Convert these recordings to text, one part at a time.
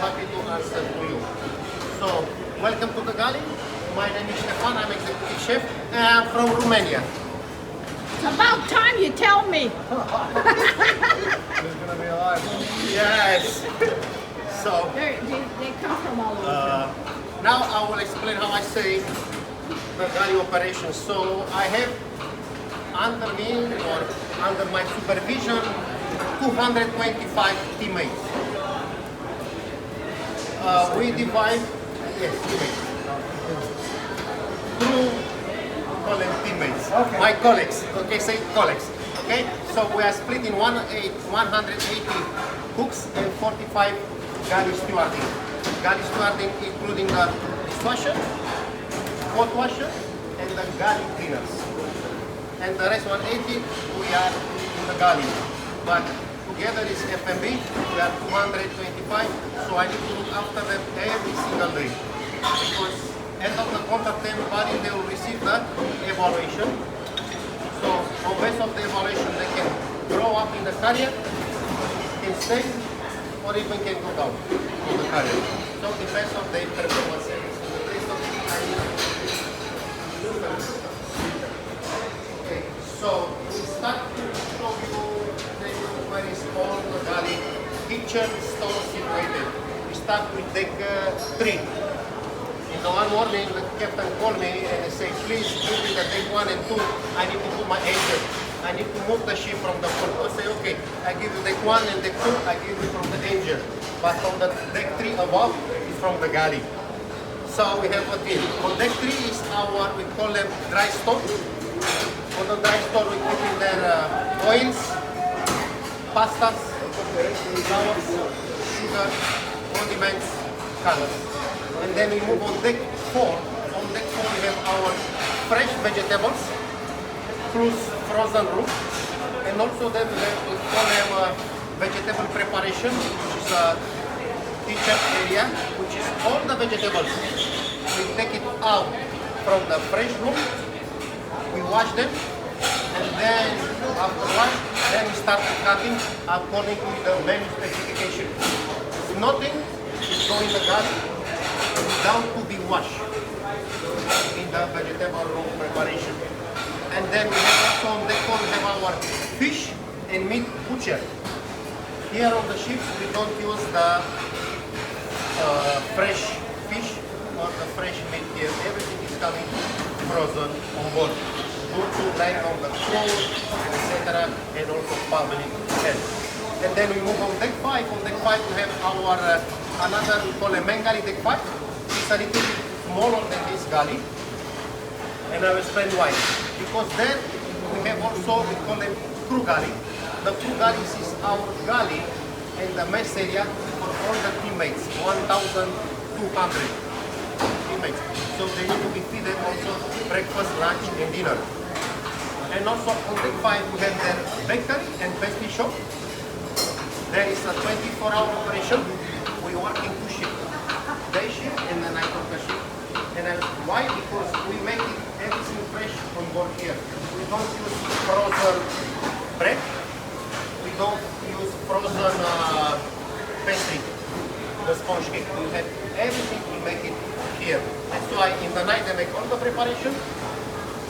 Happy to answer to you. So, welcome to the galley. My name is Stefan, I'm executive chef and I'm from Romania. It's about time you tell me. It's gonna be hard. Yes. So, They come from all over. now I will explain how I say the galley operation. So, I have under me or under my supervision 225 teammates. We divide, yes, teammates. Through, call them teammates. Okay. My colleagues, okay, say colleagues. Okay, so we are split in 180 cooks and 45 galley stewarding. Galley stewarding including the dishwasher, pot washer, and the galley cleaners. And the rest 180, we are in the galley. But together is FMB, we are 225, so I need to look after them every single day. Because end of the contract, everybody, they will receive the evaluation. So on base of the evaluation, they can grow up in the career, can stay, or even can go down in the career. So it depends on their performance every single day. So I need to look at it. Okay, so we start to show you where is all the galley kitchen store situated. We start with deck 3. In the one morning, the captain called me and he said, please give me the deck 1 and 2. I need to put my anchor. I need to move the ship from the port. I say, okay, I give you deck 1 and deck 2, I give you from the engine. But from the deck 3 above is from the galley. So we have a team. On deck 3 is our, we call them dry store. On the dry store, we put in there oils, pastas, flours, sugar, condiments, colors. And then we move on deck 4. On deck 4 we have our fresh vegetables, plus frozen roux. And also then we call them vegetable preparation, which is a kitchen area, which is all the vegetables. We take it out from the fresh roux, we wash them, and then after wash, then we start cutting according to the menu specification. Nothing is going in the galley without to be washed in the vegetable roux preparation. And then we have also on deck 4 we have our fish and meat butcher. Here on the ships we don't use the fresh fish or the fresh meat here. Everything is coming frozen on board. Due to lack of the crew, etc. and also public health. And then we move on deck 5. On deck 5 we have our another, we call a main galley deck 5. It's a little bit smaller than this galley. And I will explain why. Because then we have also, we call them crew galley. The crew galley is our galley in the mess area for all the teammates, 1,200 teammates. So they need to be fed also breakfast, lunch and dinner. And also on deck 5 we have the bakery and pastry shop. There is a 24-hour operation. We work in 2 shifts, day shift and the night worker shift. And why? Because we make it everything fresh on board here. We don't use frozen bread. We don't use frozen pastry, the sponge cake. We have everything, we make it here. That's why in the night they make all the preparation.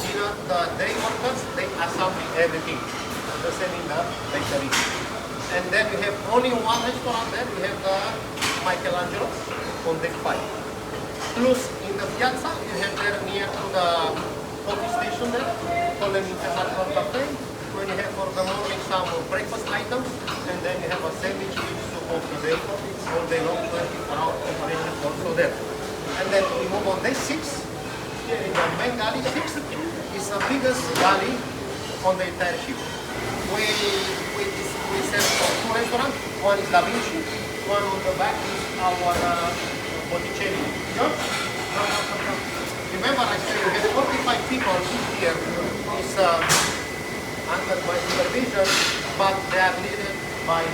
Dinner, the day workers, they assemble everything. The same in the bakery. And then we have only one restaurant there. We have the Michelangelo on deck 5. Plus in the piazza, you have there near to the coffee station there, called an international cafe, where you have for the morning some breakfast items, and then you have a sandwich with soup of the day, all day long, 24-hour operation also there. And then we move on day 6, here in the main galley 6, is the biggest galley on the entire ship. We serve 2 restaurants, one is Da Vinci, one on the back is our Botticelli. Remember I said we have 45 people here, is under my supervision, but they are led by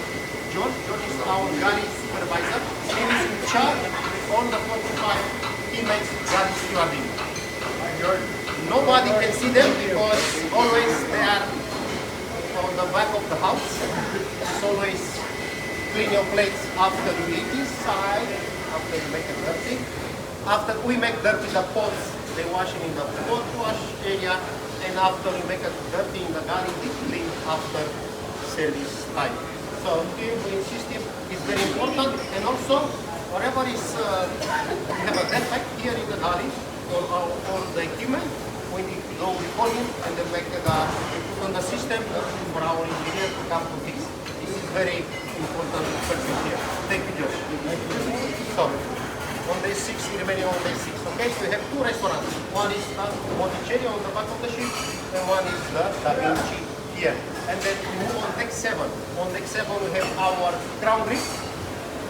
George. George is our galley supervisor. He is in charge of all the 45 teammates galley stewarding. Nobody can see them because always they are on the back of the house. It's always clean your plates after you eat inside, after you make it dirty. After we make dirty the pots, they wash it in the pot wash area, and after we make it dirty in the galley, they clean after service time. So here we insist it's very important, and also whatever is we have a defect here in the galley or the equipment, we need to go report it and then make it put on the system for our engineer to come to fix. This is very important person here. Thank you, Josh. So, on day 6, remaining on day 6. Okay, so we have two restaurants. One is Monticelli on the back of the ship, and one is the Da Vinci here. And then we move on deck 7. On deck 7 we have our crown rig.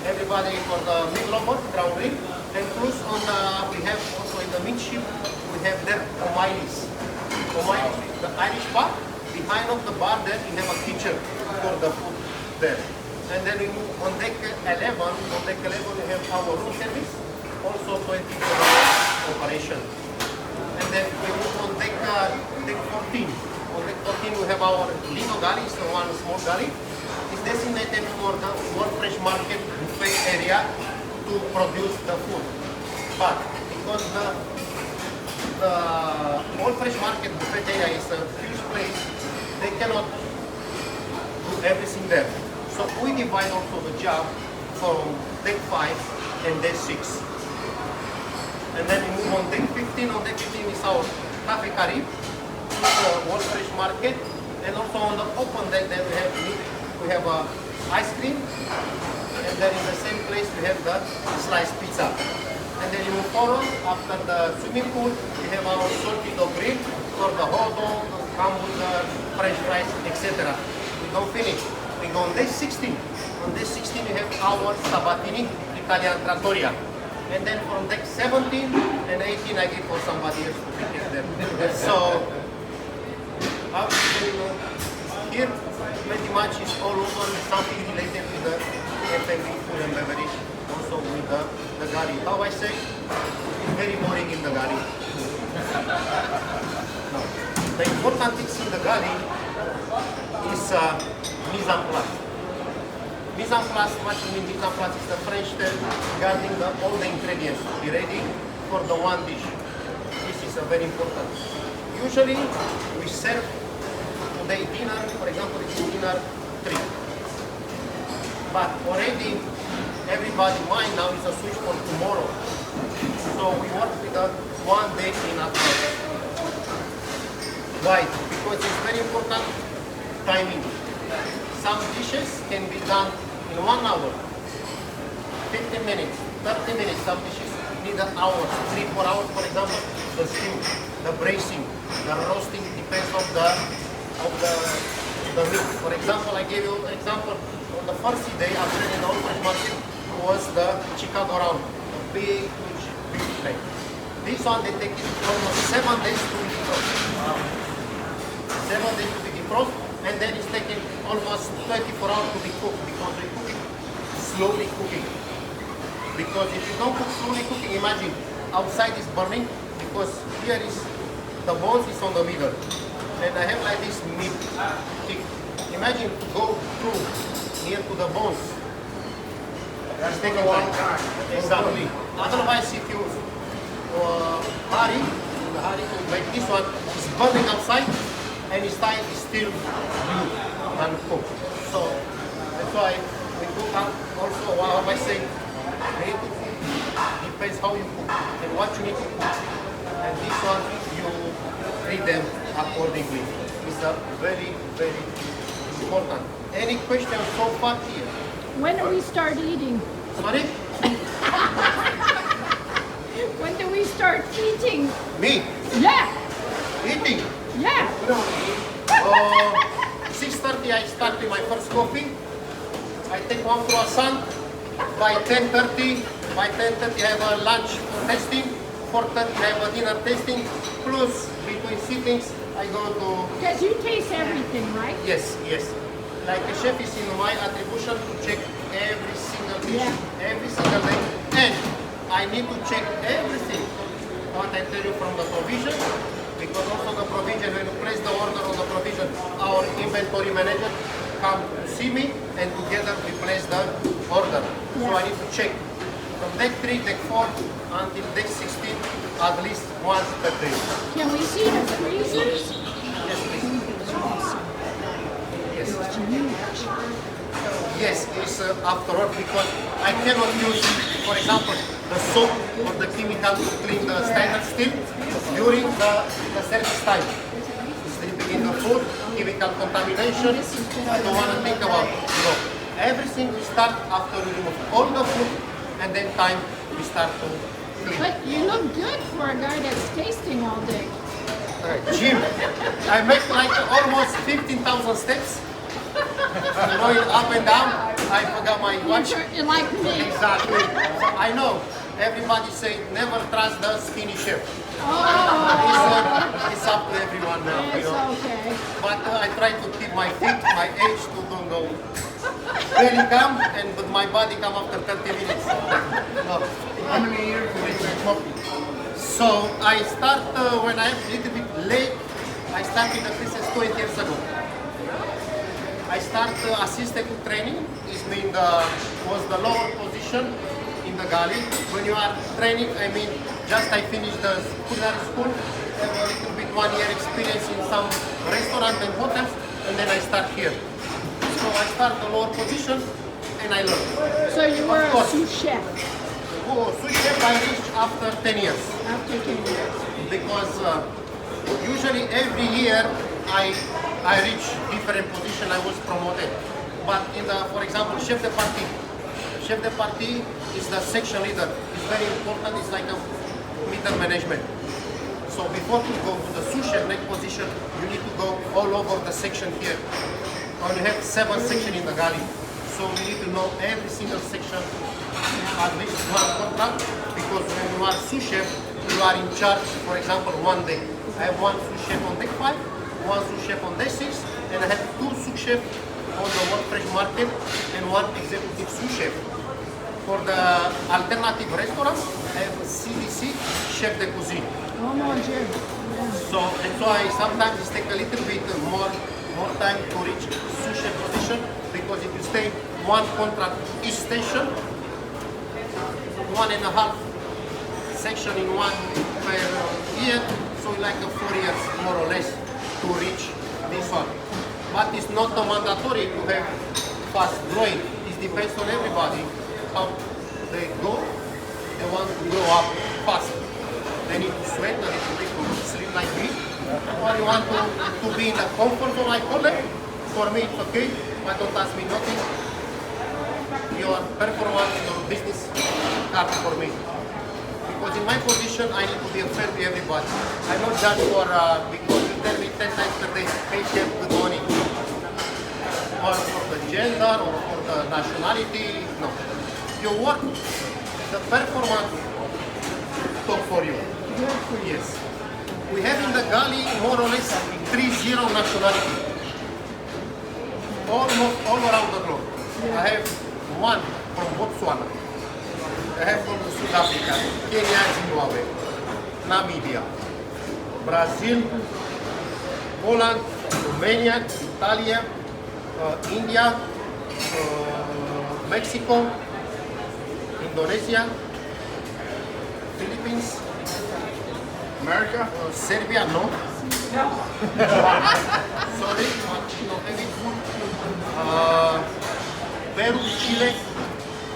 Everybody for the mid-lower crown rig. Then plus on we have also in the midship, we have there O'Malley's. O'Malley's, the Irish bar. Behind of the bar there we have a kitchen for the food there. And then we move on deck 11. On deck 11 we have our room service, also 24-hour operation. And then we move on deck 14. On deck 14 we have our little galley, so one small galley. It's designated for the World Fresh Market buffet area to produce the food. But because the World Fresh Market buffet area is a huge place, they cannot do everything there. So we divide also the job from deck 5 and deck 6. And then we move on deck 15. On deck 15 is our Cafe Carib, the World Fresh Market. And also on the open deck then we have ice cream. And then in the same place we have the sliced pizza. And then you move forward, after the swimming pool, we have our salty dog grill for the hot dog, hamburger, french fries, etc. We don't finish. We go on day 16. On day 16 we have our Sabatini Italian Trattoria. And then from deck 17 and 18 I give for somebody else to pick it there. So here pretty much is all over something related to the F&B, food and beverage, also with the galley. How I say, it's very boring in the galley. No. The important things in the galley is mise en place. Mise en place, what you mean mise en place is the French term regarding all the ingredients to be ready for the one dish. This is very important. Usually we serve today dinner, for example, this is dinner 3. But already everybody's mind now is a switch for tomorrow. So we work with a 1 day in advance. Why? Because it's very important timing. Some dishes can be done in 1 hour, 15 minutes, 30 minutes. Some dishes need an hour, 3-4 hours. For example, the stew, the braising, the roasting depends on the meat. For example, I gave you an example on the first day after in the Old Fresh Market was the Chicago round, a big, huge beef plate. This one they take it almost 7 days to defrost. 7 days to be defrost, and then it's taking almost 24 hours to be cooked because we cook it slowly cooking. Because if you don't cook slowly cooking, imagine outside is burning because here is the bones is on the middle, and I have like this meat thick. Imagine to go through near to the bones. It's taking a long time. Exactly. Otherwise, if you hurry to make this one, it's burning outside and inside is still blue and cooked. So that's why we cook up also. What I say, you need to cook. Depends how you cook and what you need to cook. And this one you treat them accordingly. It's a very, very important. Any questions so far here? When do we start eating? Sorry? When do we start eating? Me? Yeah, Eating? yeah. 6:30 I start with my first coffee. I take one croissant. By 10:30 I have a lunch tasting. 4:30 I have a dinner tasting. Plus between sittings I go to... Because you taste everything, right? Yes, yes. Like a chef is in my attribution to check every single dish, every single day. And I need to check everything. What I tell you from the provision, because also the provision, when you place the order on the provision, our inventory manager come to see me and together we place the order. So I need to check from deck 3, deck 4 until deck 16 at least once per day. Can we see the freezers? Yes, please. Yes. Yes, it's after work because I cannot use, for example, the soap or the chemical to clean the stainless steel during the service time. Sleeping in the food, chemical contamination, I don't want to think about it. No. Everything we start after we remove all the food and then time we start to clean. But you look good for a guy that's tasting all day. Gym. I make like almost 15,000 steps. Going up and down. I forgot my watch. You're like me. Exactly. So I know. Everybody say never trust the skinny chef. Oh, It's up to everyone now. You it's know. okay. But I try to keep my feet, my age to don't go really come, and but my body come after 30 minutes. No. How many years have you been cooking? So I start when I'm a little bit late. I started the business 20 years ago. I start assistant cook training. It mean was the lower position in the galley. When you are training, I mean just I finished the culinary school, have a little bit 1 year experience in some restaurant and hotels, and then I start here. So I start the lower position and I learn. So you were Of a course. sous chef Oh, sous chef I reached after 10 years. after 10 years. Because usually every year I reach different position. I was promoted. But in the, for example, chef de partie. Chef de partie is the section leader. It's very important. It's like a middle management. So before you go to the sous chef next position, you need to go all over the section here. And you have 7 sections in the galley. So you need to know every single section, at least one contract, because when you are sous chef, you are in charge, for example, one day. I have one sous chef on deck 5, one sous chef on deck 6, and I have 2 sous chefs on the World Fresh Market and 1 executive sous chef. For the alternative restaurants, I have a CDC, chef de cuisine. Oh, mon Dieu. So that's why sometimes it takes a little bit more time to reach sous chef position, because if you stay one contract each station, 1.5 section in one per year, so like 4 years more or less to reach this one. But it's not mandatory to have fast growing. It depends on everybody how they go. They want to grow up fast. They need to sweat a little bit to sleep like me. Or you want to be in the comfort zone, I call it. For me, it's okay, but don't ask me nothing. Your performance, your business hard for me. Because in my position, I need to be fair to everybody. I'm not just for, because you tell me 10 times per day, hey chef, good morning. Or for the gender, or for the nationality, no. Your work, the performance, talk for you. Yes. We have in the galley more or less 30 nationality. Almost all around the globe. I have one from Botswana. I have from South Africa, Kenya, Zimbabwe, Namibia, Brazil, Poland, Romania, Italy, India, Mexico, Indonesia, Philippines, America? Serbia, no. Sorry, no, maybe Peru, Chile,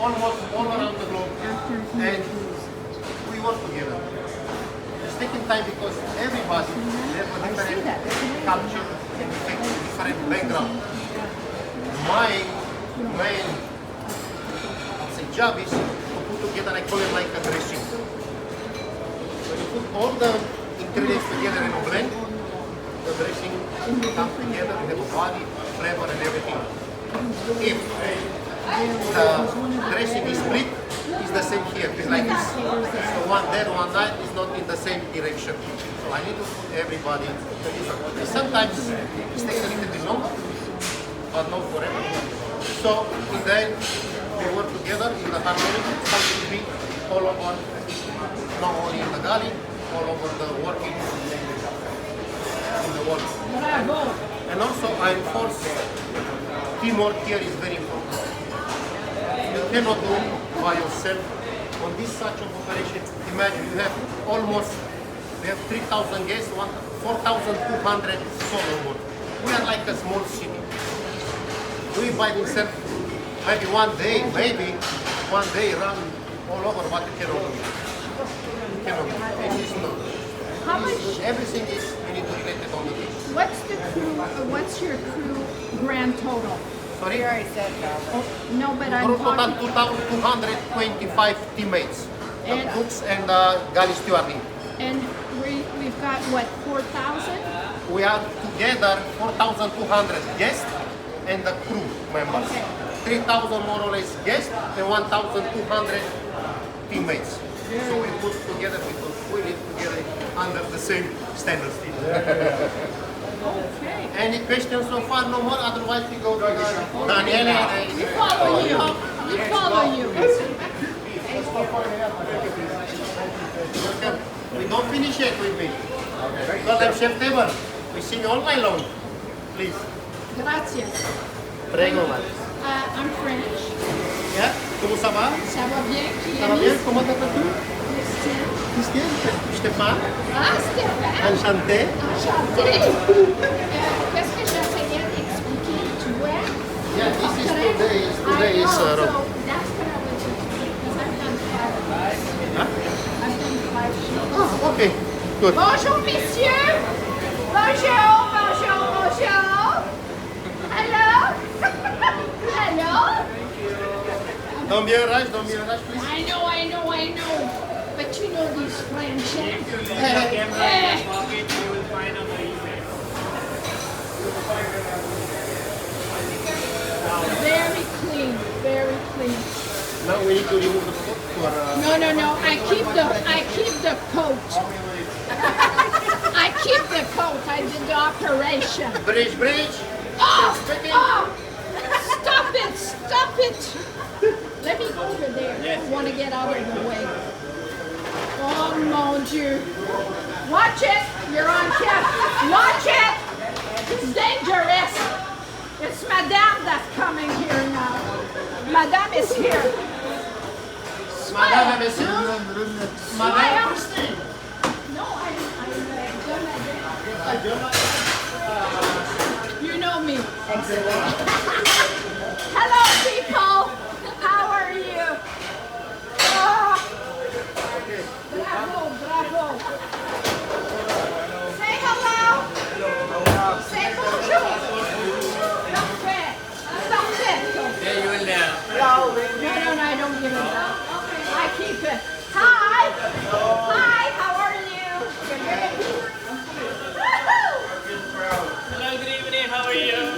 almost all around the globe. And we work together. It's taking time because everybody has a different culture and different background. My main job is to put together, I call it like a dressing. When you put all the ingredients together in a blend, the dressing comes together, we have a body, flavor and everything. If the dressing is split, it's the same here, it's like this. So one there, one there is not in the same direction. So I need to put everybody together. Sometimes it takes a little bit longer, but not forever. So in the end, we work together in the harmony, something to be all over, not only in the galley, all over the working in the world. Bravo. And also I enforce teamwork here is very important. You cannot do it by yourself. On this such of operation, imagine you have almost, we have 3,000 guests, 4,200 solo board. We are like a small city. Do it by yourself, maybe one day run all over, but you cannot do it. You cannot do it. It is not. How much? Everything is, you need to relate it on the dish. What's the crew? What's your crew grand total? Sorry? Oh, no, but I'm Total talking. 2,225 teammates, the And- cooks and galley stewarding. And we've got what, 4,000? We are together 4,200 guests and the crew members. Okay. 3,000 more or less guests and 1,200 teammates. So we put together because we live together under the same standards. Okay. Any questions so far? No more. Otherwise, we go to Daniele. We follow you. We follow you. We don't finish it with me. Because I'm chef table. We sing all night long. Please. Gracias. Prego, man. I'm French. Yeah? Comment ça va? Ça va bien? Qui Ça va est bien? Miss Comment t'appelles-tu? Christiane? Christiane? Stéphane? Ah, Stéphane. Enchanté. Enchanté. Qu'est-ce que j'essayais d'expliquer? Tu vois? Yeah, this is Portrait. today. Today I is know, Rob. so that's what I was explaining because I've done 5 shows. Huh? I've done 5 shows. Ah, okay. Good. Bonjour, messieurs. Bonjour, bonjour, bonjour. Hello. Hello. Don't be a rush, please. I know. But you know these French, eh? Very clean, very clean. Now we need to remove the pot for... No. I keep the coat. I keep the coat. I did the operation. Bridge. Oh! Stop it! Let me go over there. I want to get out of the way. Oh mon Dieu! Watch it! You're on camera. Watch it! It's dangerous. It's Madame that's coming here now. Madame is here. Madame et monsieur. Madame. No, you know me. Hello, people. How are you? Oh, bravo. Say hello. Say bonjour. Parfait. No, I don't give it up. I keep it. Hi, how are you? Hello, good evening. How are you?